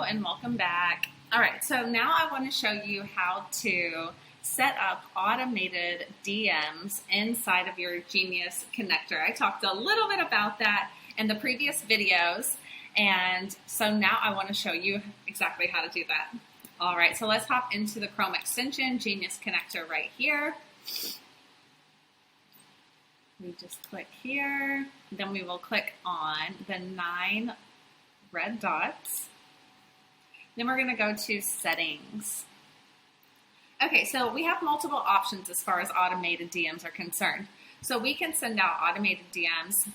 and welcome back. All right, so now I want to show you how to set up automated DMs inside of your Genius connector. I talked a little bit about that in the previous videos, and so now I want to show you exactly how to do that. All right, so let's hop into the Chrome extension, Genius connector right here. We just click here, then we will click on the 9 red dots. Then we're going to go to settings. Okay, so we have multiple options as far as automated DMs are concerned. So we can send out automated DMs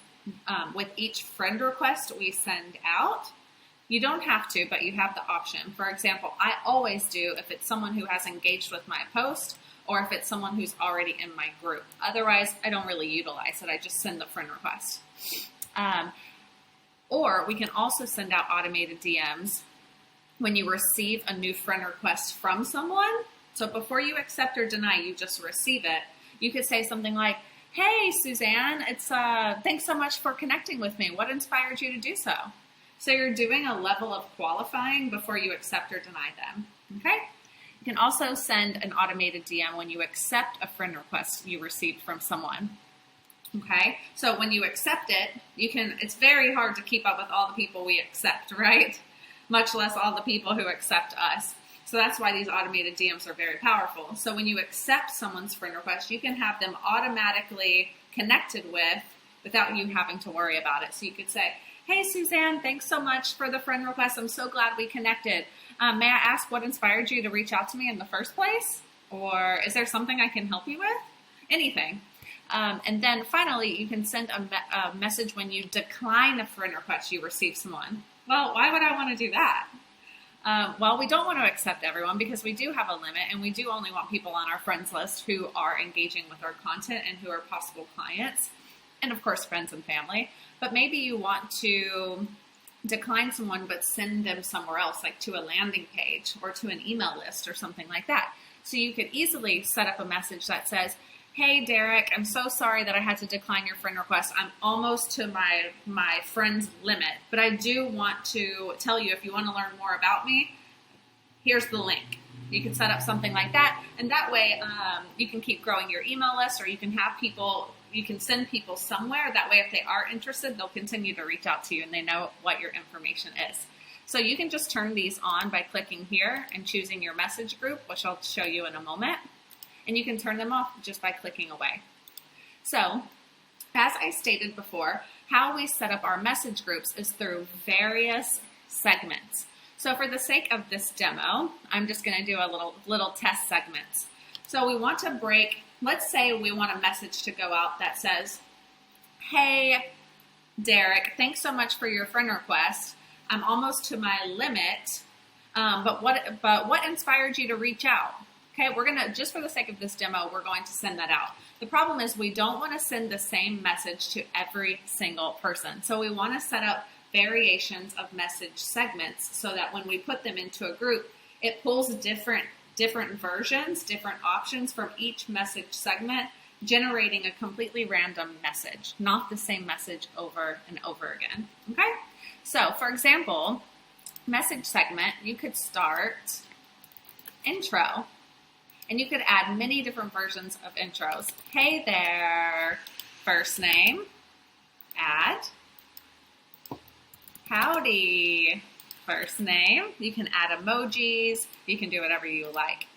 with each friend request we send out. You don't have to, but you have the option. For example, I always do if it's someone who has engaged with my post or if it's someone who's already in my group. Otherwise, I don't really utilize it. I just send the friend request. Or we can also send out automated DMs when you receive a new friend request from someone. So before you accept or deny, you just receive it. You could say something like, "Hey, Suzanne, thanks so much for connecting with me. What inspired you to do so?" So you're doing a level of qualifying before you accept or deny them, okay? You can also send an automated DM when you accept a friend request you received from someone. Okay, so when you accept it, it's very hard to keep up with all the people we accept, right? Much less all the people who accept us. So that's why these automated DMs are very powerful. So when you accept someone's friend request, you can have them automatically connected without you having to worry about it. So you could say, "Hey, Suzanne, thanks so much for the friend request. I'm so glad we connected. May I ask what inspired you to reach out to me in the first place? Or is there something I can help you with?" Anything. And then finally, you can send a message when you decline a friend request you receive someone. Well, why would I want to do that? Well, we don't want to accept everyone because we do have a limit and we do only want people on our friends list who are engaging with our content and who are possible clients, and of course, friends and family. But maybe you want to decline someone but send them somewhere else, like to a landing page or to an email list or something like that. So you could easily set up a message that says, "Hey, Derek, I'm so sorry that I had to decline your friend request. I'm almost to my friend's limit, but I do want to tell you if you want to learn more about me, here's the link." You can set up something like that, and that way you can keep growing your email list, or you can send people somewhere. That way, if they are interested, they'll continue to reach out to you and they know what your information is. So you can just turn these on by clicking here and choosing your message group, which I'll show you in a moment. And you can turn them off just by clicking away. So, as I stated before, how we set up our message groups is through various segments. So for the sake of this demo, I'm just going to do a little test segments. So we want to break, let's say we want a message to go out that says, "Hey, Derek, thanks so much for your friend request. I'm almost to my limit, but what inspired you to reach out?" Okay, we're going to, just for the sake of this demo, we're going to send that out. The problem is we don't want to send the same message to every single person. So we want to set up variations of message segments so that when we put them into a group, it pulls different versions, different options from each message segment, generating a completely random message, not the same message over and over again. Okay, so for example, message segment, you could start intro. And you could add many different versions of intros. "Hey there, first name," add. "Howdy, first name." You can add emojis. You can do whatever you like.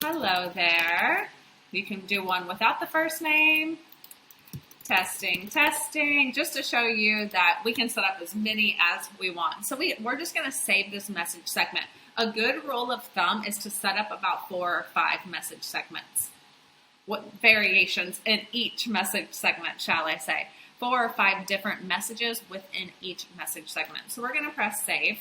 "Hello there." You can do one without the first name. "Testing, testing," just to show you that we can set up as many as we want. So we're just going to save this message segment. A good rule of thumb is to set up about 4 or 5 message segments. What variations in each message segment, shall I say? 4 or 5 different messages within each message segment. So we're going to press save.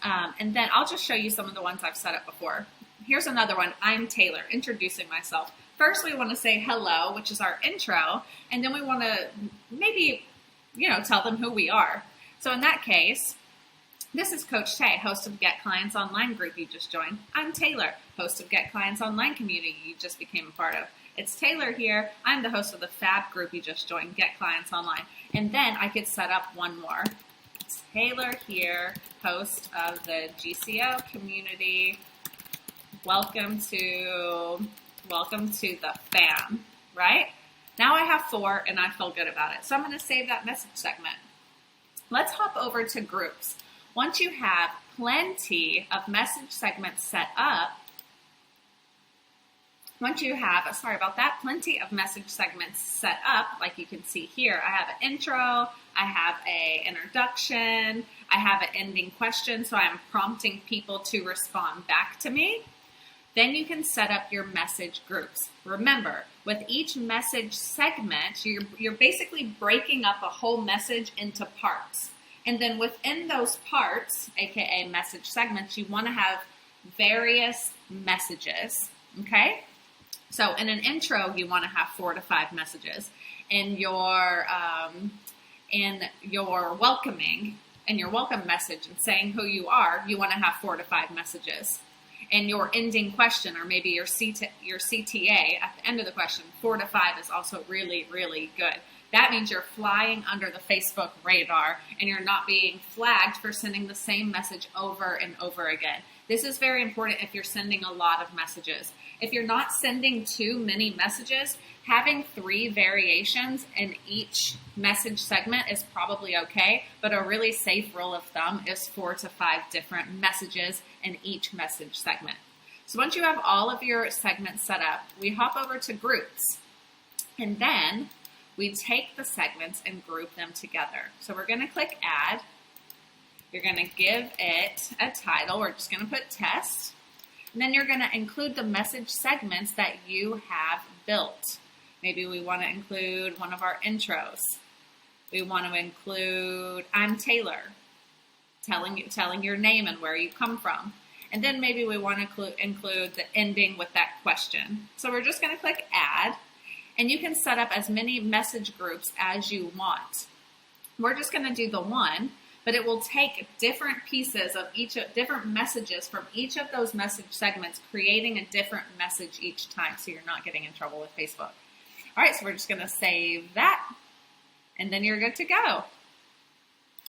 And then I'll just show you some of the ones I've set up before. Here's another one. "I'm Taylor," introducing myself. First, we want to say hello, which is our intro, and then we want to maybe, tell them who we are. So in that case, "This is Coach Tay, host of Get Clients Online group you just joined. I'm Taylor, host of Get Clients Online community you just became a part of. It's Taylor here. I'm the host of the Fab group you just joined, Get Clients Online." And then I could set up one more. Taylor here, host of the GCO community. Welcome to the fam, right? Now I have 4 and I feel good about it. So I'm going to save that message segment. Let's hop over to groups. Once you have plenty of message segments set up, plenty of message segments set up, like you can see here, I have an intro, I have an introduction, I have an ending question, so I'm prompting people to respond back to me. Then you can set up your message groups. Remember, with each message segment, you're basically breaking up a whole message into parts. And then within those parts, aka message segments, you want to have various messages, okay? So in an intro, you want to have 4 to 5 messages. In your welcoming, in your welcome message and saying who you are, you want to have 4 to 5 messages. And your ending question, or maybe your CTA at the end of the question, 4 to 5 is also really, really good. That means you're flying under the Facebook radar and you're not being flagged for sending the same message over and over again. This is very important if you're sending a lot of messages. If you're not sending too many messages, having 3 variations in each message segment is probably okay, but a really safe rule of thumb is 4 to 5 different messages in each message segment. So once you have all of your segments set up, we hop over to groups, and then we take the segments and group them together. So we're going to click add. You're going to give it a title. We're just going to put test. And then you're going to include the message segments that you have built. Maybe we want to include one of our intros. We want to include I'm Taylor, telling your name and where you come from. And then maybe we want to include the ending with that question. So we're just going to click add. And you can set up as many message groups as you want. We're just going to do the one, but it will take different pieces of different messages from each of those message segments, creating a different message each time so you're not getting in trouble with Facebook. All right, so we're just going to save that, and then you're good to go.